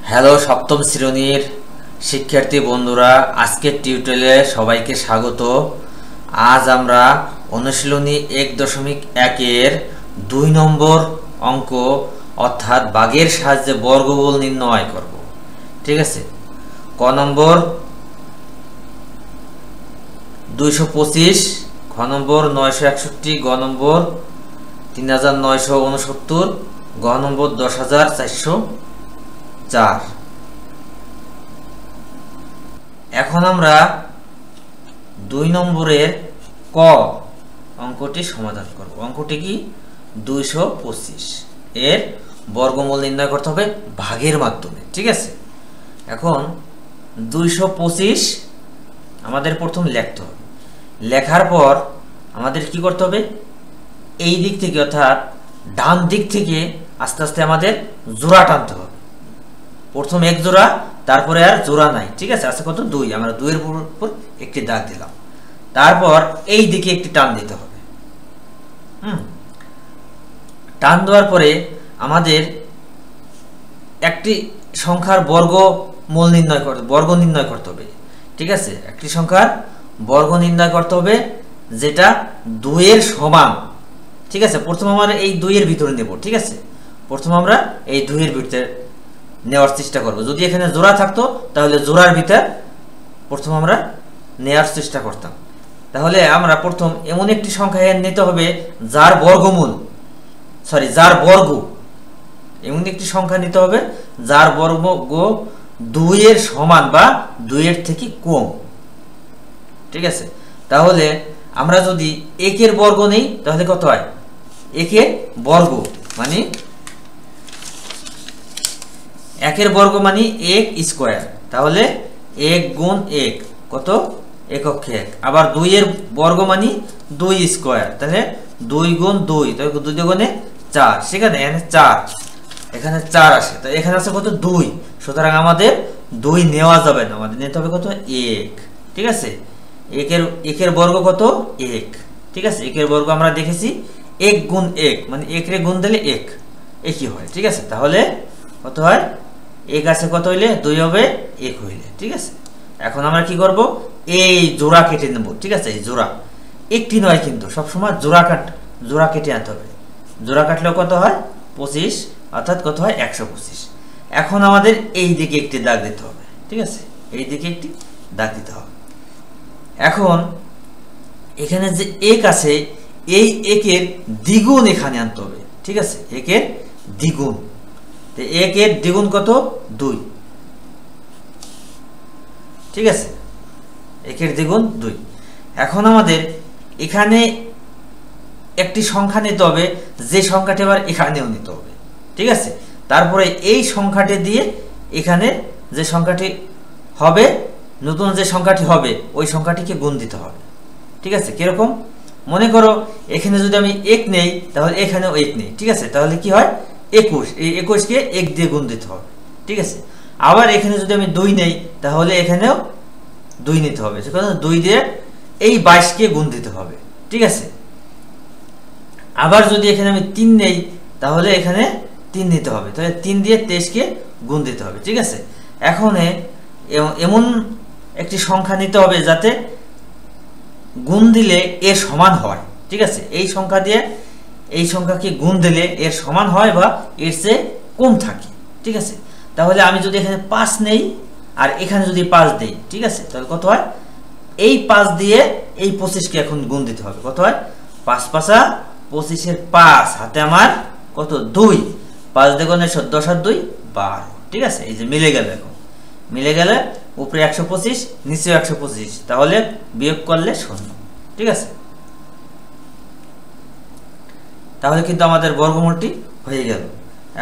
Hello সপ্তম শ্রেণীর শিক্ষার্থী বন্ধুরা, আজকের টিউটোরিয়ালে সবাইকে স্বাগত। আজ আমরা অনুশীলনী 1.1 2 নম্বর অঙ্ক অর্থাৎ ভাগের সাহায্যে বর্গমূল নির্ণয় করব। ঠিক আছে, ক নম্বর 225, খ নম্বর 961, গ নম্বর 3969, গ নম্বর 10404। এখন আমরা 2 নম্বরের ক অঙ্কটি সমাধান করব। অঙ্কটি কি? 225 এর বর্গমূল নির্ণয় করতে হবে ভাগের মাধ্যমে। ঠিক আছে, এখন 225 আমাদের প্রথম লিখতে হবে। লেখার পর আমাদের কি করতে হবে? এই দিক থেকে অর্থাৎ ডান দিক থেকে আস্তে আস্তে আমাদের জোড়া টানতে হবে। প্রথম এক জোড়া, তারপরে আর জোড়া নাই। ঠিক আছে, আছে কত? 2। আমরা 2 এর উপর একটি দাগ দিলাম, তারপর এই দিকে একটি টান দিতে হবে। টান দেওয়ার পরে আমাদের একটি সংখ্যার বর্গ নির্ণয় করতে হবে। ঠিক আছে, একটি সংখ্যার বর্গ নির্ণয় করতে হবে যেটা 2 এর সমান। ঠিক আছে, প্রথম আমরা এই 2 এর ভিতরে নেব। ঠিক আছে, প্রথম আমরা এই 2 এর ভিতরে নেওয়ার চেষ্টা করব। যদি এখানে জোড়া থাকতো তাহলে জোড়ার ভিতর প্রথম আমরা নেওয়ার চেষ্টা করতাম। তাহলে আমরা প্রথম এমন একটি সংখ্যা নিতে হবে যার বর্গ এমন একটি সংখ্যা নিতে হবে যার বর্গ 2 এর সমান বা 2 এর থেকে কম। ঠিক আছে, তাহলে আমরা যদি 1 এর বর্গ নেই তাহলে কত হয়? 1 এর বর্গ মানে 1 এর বর্গ মানে 1 স্কয়ার। তাহলে 1 গুণ 1 কত? এককে 1। আবার 2 এর বর্গ মানে 2 স্কয়ার। তাহলে 2 গুণ 2, তাহলে 2 গুণে 4। সেখানে এখানে 4, এখানে 4 আসে। তো এখানে আছে কত? 2। সুতরাং আমাদের 2 নেওয়া যাবে না, আমাদের নিতে হবে কত? 1। ঠিক আছে, 1 এর বর্গ কত? 1। ঠিক আছে, 1 এর বর্গ আমরা দেখেছি 1 গুণ 1 মানে 1 রে গুণ দিলে 1 একই হয়। ঠিক আছে, তাহলে কত হয়? 1 আছে কত হইলে? 2 হবে 1 হইলে। ঠিক আছে, এখন আমরা কি করব? এই জোড়া কেটে নেব। ঠিক আছে, এই জোড়া একটি নয় কিন্তু সবসময় জোড়া কেটে আনতে হবে। জোড়া কাটলেও কত হয়? 25, অর্থাৎ কত হয়? 125। এখন আমাদের এই দিকে একটি দাগ দিতে হবে। ঠিক আছে, এই দিকে একটি দাগ দিতে হবে। এখন এখানে যে 1 আছে, এই 1 এর দ্বিগুণ এখানে আনতে হবে। ঠিক আছে, 1 এর দ্বিগুণ। 1 এর দ্বিগুণ কত? 2। ঠিক আছে, 1 এর দ্বিগুণ 2। এখন আমাদের এখানে একটি সংখ্যা নিতে হবে, যে সংখ্যাটি আবার এখানেও নিতে হবে। ঠিক আছে, তারপরে এই সংখ্যাটি দিয়ে এখানে যে সংখ্যাটি হবে, নতুন যে সংখ্যাটি হবে ওই সংখ্যাটিকে গুণ দিতে হবে। ঠিক আছে, কিরকম? মনে করো এখানে যদি আমি 1 নেই তাহলে এখানেও 1 নেই। ঠিক আছে, তাহলে কি হয়? 21। এই 21 কে 1 দিয়ে গুণ দিতে হবে। ঠিক আছে, আবার এখানে যদি আমি 2 নেই তাহলে এখানেও 2 নিতে হবে। সেখানে 2 দিয়ে এই 22 কে গুণ দিতে হবে। ঠিক আছে, আবার যদি এখানে আমি 3 নেই তাহলে এখানে 3 নিতে হবে। তাহলে 3 দিয়ে 23 কে গুণ দিতে হবে। ঠিক আছে, এখন এমন একটি সংখ্যা নিতে হবে যাতে গুণ দিলে এর সমান হয়। ঠিক আছে, এই সংখ্যা দিয়ে এই সংখ্যাকে গুণ দিলে এর সমান হয় বা এর চেয়ে কম থাকে। ঠিক আছে, তাহলে আমি যদি এখানে 5 নেই আর এখানে যদি 5 দেই, ঠিক আছে, তাহলে কত হয়? এই 5 দিয়ে এই 25 কে এখন গুণ দিতে হবে। কত হয়? 5 5 25 এর 5 হাতে আমার কত? 2। 5 দ্বিগুণে 10 আর 2 12। ঠিক আছে, এই যে মিলে গেল। এখন মিলে গেলে উপরে 125, নিচে 125, তাহলে বিয়োগ করলে 0। ঠিক আছে, তাহলে কিন্তু আমাদের বর্গমূলটি হয়ে গেল।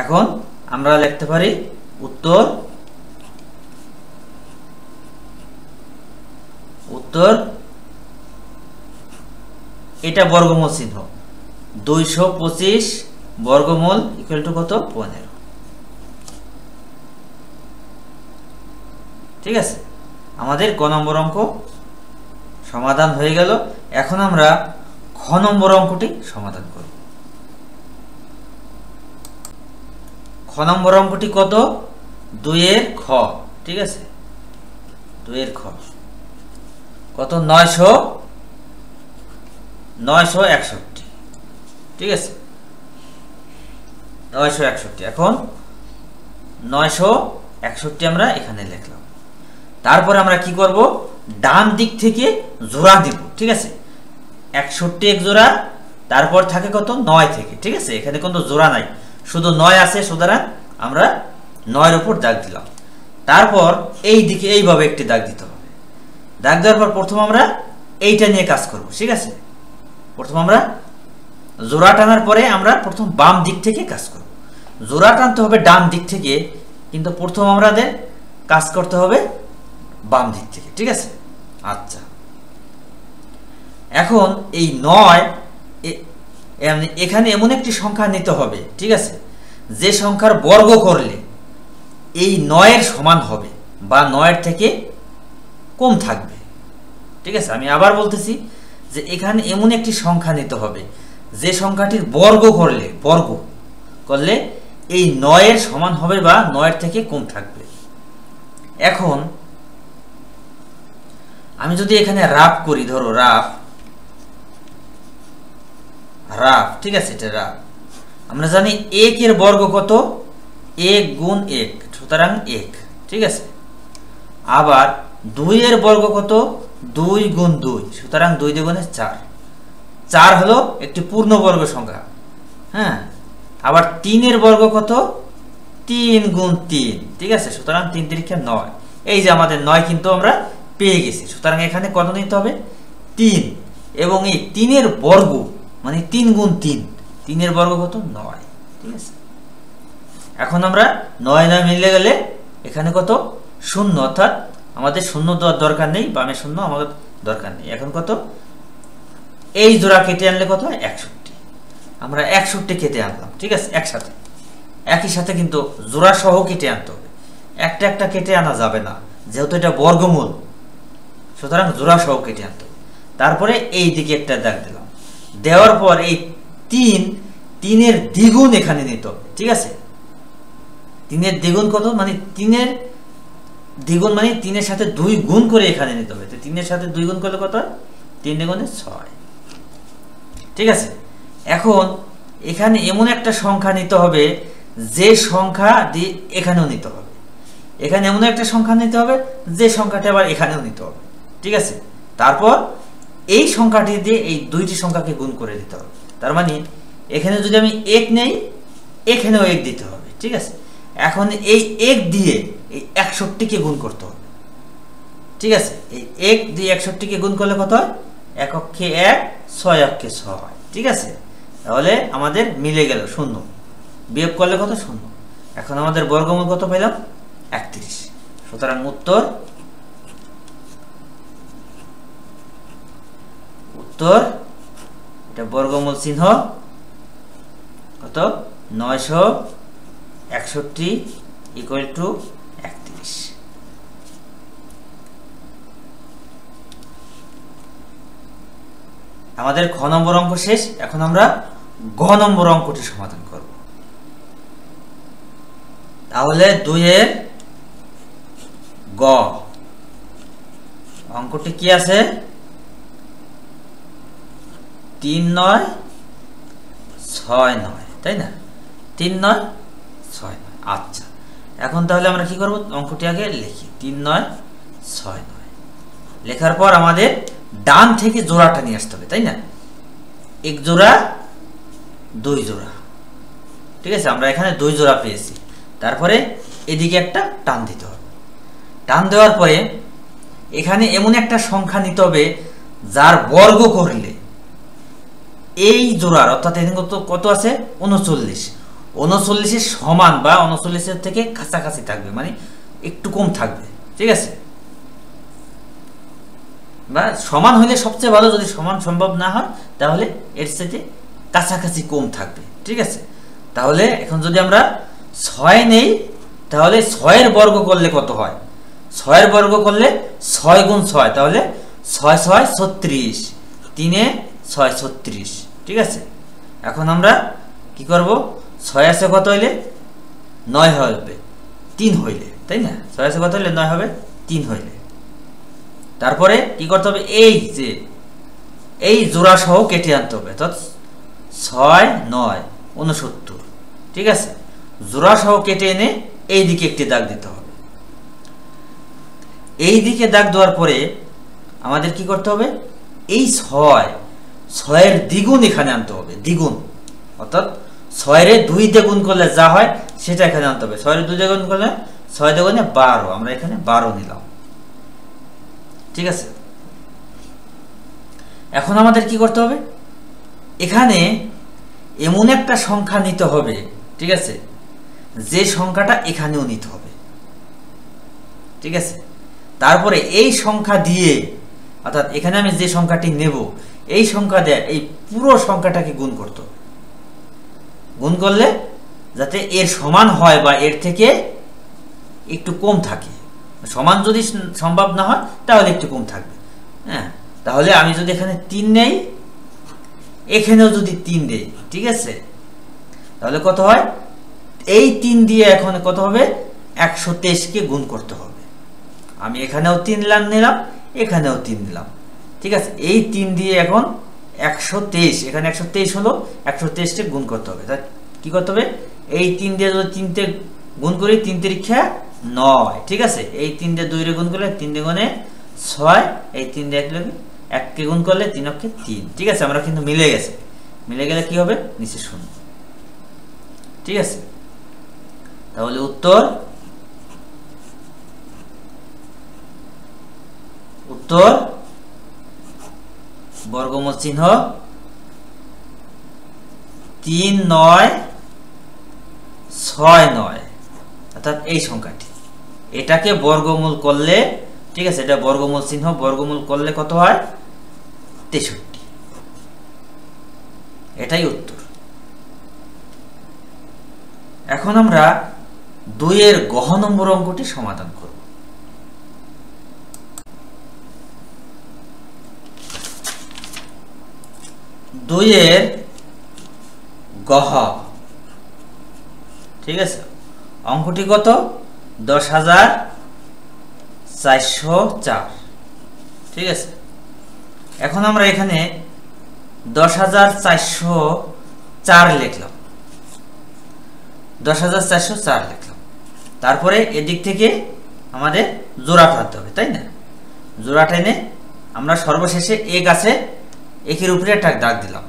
এখন আমরা লিখতে পারি উত্তর এটা বর্গমূল চিহ্ন 225 বর্গমূল ইকুয়াল টু কত? 15। ঠিক আছে, আমাদের ক নম্বর অঙ্ক সমাধান হয়ে গেল। এখন আমরা খ নম্বর অঙ্কটি সমাধান করব। খ নম্বর অঙ্কটি কত? 2 এর খ, ঠিক আছে, 2 এর খ কত 961, ঠিক আছে, 961। এখন 961 আমরা এখানে লিখলাম। তারপরে আমরা কি করব, ডান দিক থেকে জোড়া দিব, ঠিক আছে, 61 এক জোড়া, তারপর থাকে কত 9 থেকে, ঠিক আছে, এখানে কোনো জোড়া নাই, শুধু 9 আছে, সুতরাং আমরা 9 এর উপর দাগ দিলাম। তারপর এই দিকে এইভাবে একটি দাগ দিতে হবে। দাগ দেওয়ার পর প্রথম আমরা এইটা নিয়ে কাজ করব, ঠিক আছে, প্রথম আমরা জোড়া টানার পরে আমরা প্রথম বাম দিক থেকে কাজ করব। জোড়া টানতে হবে ডান দিক থেকে, কিন্তু প্রথম আমাদের কাজ করতে হবে বাম দিক থেকে, ঠিক আছে। আচ্ছা, এখন এই 9 এখানে এমন একটি সংখ্যা নিতে হবে, ঠিক আছে, যে সংখ্যার বর্গ করলে এই 9 এর সমান হবে বা 9 এর থেকে কম থাকবে, ঠিক আছে। আমি আবার বলতেছি যে এখানে এমন একটি সংখ্যা নিতে হবে যে সংখ্যাটির বর্গ করলে এই 9 এর সমান হবে বা 9 এর থেকে কম থাকবে। এখন আমি যদি এখানে রাফ করি, ধরো রাফ, ঠিক আছে, এটা রাফ। আমরা জানি 1 এর বর্গ কত, 1 গুণ 1, সুতরাং 1, ঠিক আছে। আবার 2 এর বর্গ কত, 2 গুণ 2, সুতরাং 2 দুগুণে 4, 4 হলো একটি পূর্ণবর্গ সংখ্যা, হ্যাঁ। আবার 3 এর বর্গ কত, 3 গুণ 3, ঠিক আছে, সুতরাং 3 3 9। এই যে আমাদের 9 কিন্তু আমরা পেয়ে গেছি, সুতরাং এখানে কত নিতে হবে, 3, এবং এই 3 এর বর্গ মানে 3 গুণ 3, 3 এর বর্গ কত 9, ঠিক আছে। এখন আমরা 9 9 মিলে গেলে এখানে কত 0, অর্থাৎ আমাদের 0 দেওয়ার দরকার নেই, বামে 0 আমাদের দরকার নেই। এখন কত, এই জোড়া কেটে আনলে কত হয় 61, আমরা 61 কেটে আনলাম, ঠিক আছে, একসাথে, একই সাথে, কিন্তু জোড়া সহ কেটে আনতে হবে, একটা একটা কেটে আনা যাবে না, যেহেতু এটা বর্গমূল, সুতরাং জোড়া সহ কেটে আনতে হবে। তারপরে এই দিকে একটা দাগ দিলাম, দেওয়ার পর এই 3 এর দ্বিগুণ এখানে নিতে হবে, ঠিক আছে। 3 এর দ্বিগুণ কত, মানে 3 এর দ্বিগুণ মানে 3 এর সাথে 2 গুণ করে এখানে নিতে হবে। তো 3 এর সাথে 2 গুণ করলে কত হয়, 3 গুণে 6, ঠিক আছে। এখন এখানে এমন একটা সংখ্যা নিতে হবে যে সংখ্যা দিয়ে এখানেও নিতে হবে, এখানে এমন একটা সংখ্যা নিতে হবে যে সংখ্যাটা আবার এখানেও নিতে হবে, ঠিক আছে। তারপর এই সংখ্যাটি দিয়ে এই দুইটি সংখ্যাকে গুণ করে দিতে হবে। তার মানে এখানে যদি আমি 1 নেই, এখানেও 1 দিতে হবে, ঠিক আছে। এখন এই 1 দিয়ে এই 61 গুণ করতে হবে, ঠিক আছে। এই 1 দিয়ে 61 গুণ করলে কত হয়, 1 অক্ষে 1, 6 অক্ষে 6 হয়, ঠিক আছে। তাহলে আমাদের মিলে গেল 0, বিয়োগ করলে কত 0। এখন আমাদের বর্গমূল কত পেলাম, 31, সুতরাং উত্তর এটা বর্গমূল চিহ্ন কত 961 ইকুয়াল টু 31। আমাদের খ নম্বর অঙ্ক শেষ। এখন আমরা গ নম্বর অঙ্কটি সমাধান করব। তাহলে 2 এর গ অঙ্কটি কি আছে, 3 9 6 9, তাই না, 3 9 6 9। আচ্ছা, এখন তাহলে আমরা কি করব, অঙ্কটি আগে লিখি, 3 9 6 9। লেখার পর আমাদের ডান থেকে জোড়াটা নিয়ে আসতে হবে, তাই না, 1 জোড়া 2 জোড়া, ঠিক আছে। আমরা এখানে 2 জোড়া পেয়েছি। তারপরে এদিকে একটা টান দিতে হবে। টান দেওয়ার পরে এখানে এমন একটা সংখ্যা নিতে হবে যার বর্গ করলে এই জোড়ার, অর্থাৎ এখানে কত আছে 39, 39 এর সমান বা 39 এর থেকে কাছাকাছি থাকবে, মানে একটু কম থাকবে, ঠিক আছে। বা সমান হলে সবচেয়ে ভালো, যদি সমান সম্ভব না হয় তাহলে এর সাথে কাছাকাছি কম থাকবে, ঠিক আছে। তাহলে এখন যদি আমরা 6 নেই, তাহলে 6 এর বর্গ করলে কত হয়, 6 এর বর্গ করলে 6 গুণ 6, তাহলে 6 6 36, 3 এ 6 36, ঠিক আছে। এখন আমরা কি করব, 6 আছে কত হইলে 9 হবে, 3 হইলে, তাই না? 6 আছে কত হইলে 9 হবে, 3 হইলে। তারপরে কি করতে হবে, এই যে এই জোড়া সহ কেটে আনতে হবে, অর্থাৎ 6 9 69, ঠিক আছে? জোড়া সহ কেটে এনে এই দিকে একটি দাগ দিতে হবে। এই দিকে দাগ দেওয়ার পরে আমাদের কি করতে হবে, এই 6 এর দ্বিগুণ এখানে আনতে হবে, দ্বিগুণ, অর্থাৎ 6 এর 2 দিয়ে গুণ করলে যা হয় সেটা এখানে আনতে হবে। 6 এর 2 দিয়ে গুণ করলে 6 দুগুণে 12, আমরা এখানে 12 নিলাম, ঠিক আছে? এখন আমাদের কি করতে হবে, এখানে এমন একটা সংখ্যা নিতে হবে, ঠিক আছে, যে সংখ্যাটা এখানেও নিতে হবে, ঠিক আছে? তারপরে এই সংখ্যা দিয়ে, অর্থাৎ এখানে আমি যে সংখ্যাটি নেব এই সংখ্যা দিয়ে এই পুরো সংখ্যাটাকে গুণ করতে হবে। গুণ করলে যাতে এর সমান হয় বা এর থেকে একটু কম থাকে, সমান যদি সম্ভব না হয় তাহলে একটু কম থাকবে। হ্যাঁ, তাহলে আমি যদি এখানে 3 নেই, এখানেও যদি 3 দেই, ঠিক আছে, তাহলে কত হয়, এই 3 দিয়ে এখন কত হবে, 123 কে গুণ করতে হবে। আমি এখানেও 3 নিলাম, এখানেও 3 নিলাম, ঠিক আছে? এই 3 দিয়ে এখন 123, এখানে 123 হলো, 123 কে গুণ করতে হবে। তাই কি করতে হবে, এই 3 দিয়ে যদি 3 তে গুণ করি, 3 তিরিক্ষা 9, ঠিক আছে? এই 3 দিয়ে 2 রে গুণ করলে 3 দ্বিগুণে 6, এই 3 দিয়ে 1 কে গুণ করলে 3 অক্ষে 3, ঠিক আছে? আমরা কিন্তু মিলে গেছে, মিলে গেলে কি হবে, নিচে 0, ঠিক আছে? তাহলে উত্তর বর্গমূল চিহ্ন 3 9 6 9, অর্থাৎ এই সংখ্যাটি, এটাকে বর্গমূল করলে, ঠিক আছে, এটা বর্গমূল চিহ্ন, বর্গমূল করলে কত হয়, 63, এটাই উত্তর। এখন আমরা 2 এর গহ নম্বর অঙ্কটি সমাধান করব। 2 এর গহ, ঠিক আছে, অঙ্কটি কত, 10,404, ঠিক আছে? এখন আমরা এখানে 10,404 লিখলাম, 10,404 লিখলাম। তারপরে এদিক থেকে আমাদের জোড়া টানতে হবে, তাই না? জোড়া টেনে আমরা সর্বশেষে এক আছে, একের উপরে একটা দাগ দিলাম,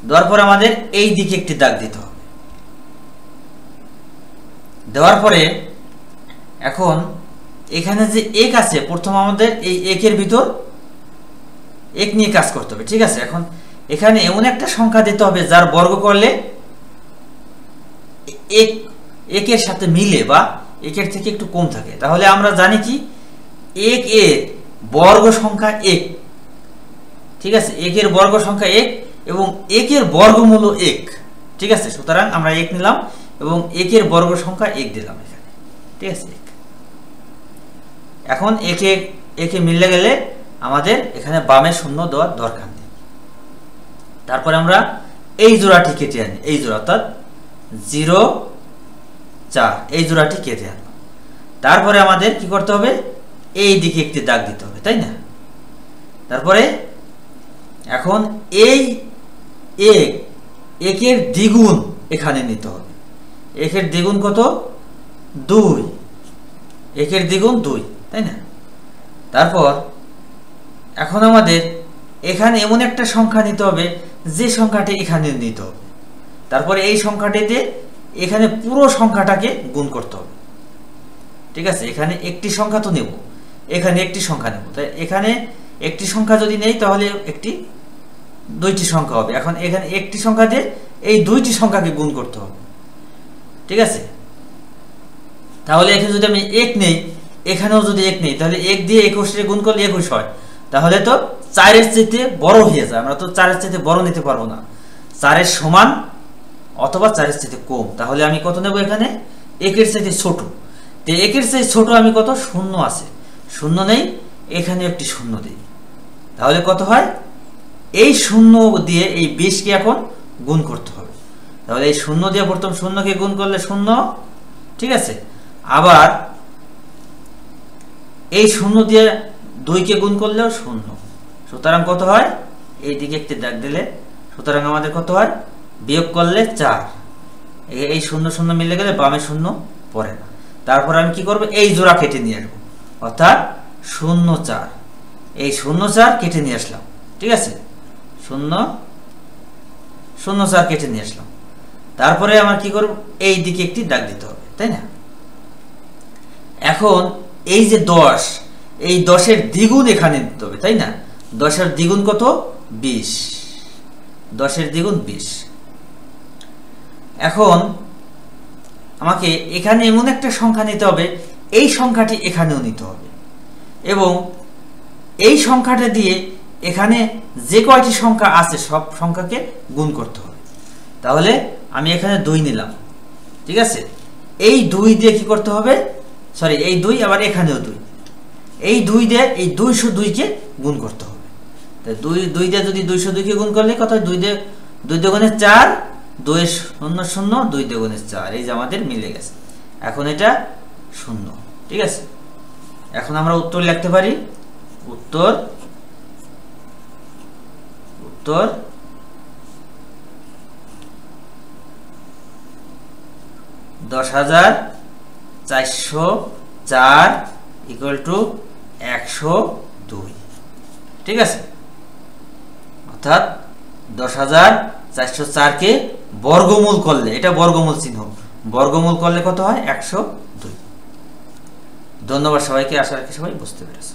দেওয়ার পর আমাদের এই দিকে একটি দাগ দিতে হবে। দেওয়ার পরে এখন এখানে যে এক আছে, প্রথম আমাদের এই একের ভিতর এক নিয়ে কাজ করতে হবে, ঠিক আছে? এখন এখানে এমন একটা সংখ্যা দিতে হবে যার বর্গ করলে একের সাথে মিলে বা একের থেকে একটু কম থাকে। তাহলে আমরা জানি কি, এক এর বর্গ সংখ্যা 1, ঠিক আছে? একের বর্গ সংখ্যা 1 এবং একের বর্গমূল 1, ঠিক আছে? সুতরাং আমরা 1 নিলাম এবং একের বর্গ সংখ্যা 1 দিলাম এখানে, ঠিক আছে? এখন একে মিলে গেলে আমাদের এখানে বামে 0 দেওয়ার দরকার নেই। তারপরে আমরা এই জোড়াটি কেটে আনি, এই জোড়া, অর্থাৎ 0 4, এই জোড়াটি কেটে আনলাম। তারপরে আমাদের কি করতে হবে, এই দিকে একটি দাগ দিতে হবে, তাই না? তারপরে এখন এই একের দ্বিগুণ এখানে নিতে হবে। একের দ্বিগুণ কত, 2, একের দ্বিগুণ 2, তাই না? তারপর এখন আমাদের এখানে এমন একটা সংখ্যা নিতে হবে যে সংখ্যাটি এখানে নিতে হবে। তারপরে এই সংখ্যাটিতে এখানে পুরো সংখ্যাটাকে গুণ করতে হবে, ঠিক আছে? এখানে একটি সংখ্যা তো নেব, এখানে একটি সংখ্যা নেব, তাই এখানে একটি সংখ্যা যদি নেই তাহলে দুইটি সংখ্যা হবে। এখন এখানে একটি সংখ্যা দিয়ে এই দুইটি সংখ্যাকে গুণ করতে হবে, ঠিক আছে? তাহলে এখানে যদি আমি 1 নেই, এখানেও যদি 1 নেই, তাহলে 1 দিয়ে 21 গুণ করলে 21 হয়। তাহলে তো 4 এর চাইতে বড় হয়ে যায়, আমরা তো 4 এর চাইতে বড় নিতে পারবো না, 4 এর সমান অথবা 4 এর চাইতে কম। তাহলে আমি কত নেব, এখানে 1 এর চাইতে ছোট। তো 1 এর চাইতে ছোট আমি কত, 0 আছে, 0 নেই, এখানে একটি 0 দিই, তাহলে কত হয়, এই 0 দিয়ে এই 20 কে এখন গুণ করতে হবে। তাহলে এই 0 দিয়ে প্রথম 0 কে গুণ করলে 0, ঠিক আছে? আবার এই 0 দিয়ে 2 কে গুণ করলেও 0, সুতরাং কত হয়, এই দিকে একটি দাগ দিলে, সুতরাং আমাদের কত হয়, বিয়োগ করলে 4, এই 0 0 মিলে গেলে বামে 0 পড়ে না। তারপর আমি কি করব, এই জোড়া কেটে নিয়ে আসবো, অর্থাৎ 0 4, এই 0 4 কেটে নিয়ে আসলাম, ঠিক আছে, 0 0 4 কেটে নিয়ে আসলাম। তারপরে আমার কি করব, এই দিকে একটি দাগ দিতে হবে, তাই না। এখন এই যে 10, এই 10 এর দ্বিগুণ এখানে দিতে হবে, তাই না। 10 এর দ্বিগুণ কত, 20, 10 এর দ্বিগুণ 20। এখন আমাকে এখানে এমন একটা সংখ্যা নিতে হবে, এই সংখ্যাটি এখানেও নিতে হবে, এবং এই সংখ্যাটা দিয়ে এখানে যে কয়টি সংখ্যা আছে সব সংখ্যাকে গুণ করতে হবে। তাহলে আমি এখানে 2 নিলাম, ঠিক আছে, এই 2 দিয়ে কি করতে হবে, সরি এই 2 আবার এখানেও 2, এই 2 দিয়ে এই 202 কে গুণ করতে হবে। তাই 2 দিয়ে যদি 202 কে গুণ করলে কত হয়, 2 দিয়ে 2 দুগুণে 4, 2 0 0, 2 দুগুণে 4, এই যে আমাদের মিলে গেছে। এখন এটা 0, ঠিক আছে। এখন আমরা উত্তর লিখতে পারি, উত্তর 10,404 ইকুয়াল টু 102, ঠিক আছে। অর্থাৎ 10,404 কে বর্গমূল করলে, এটা বর্গমূল চিহ্ন, বর্গমূল করলে কত হয়, 102। ধন্যবাদ সবাইকে, আশা রাখি সবাই বুঝতে পেরেছে।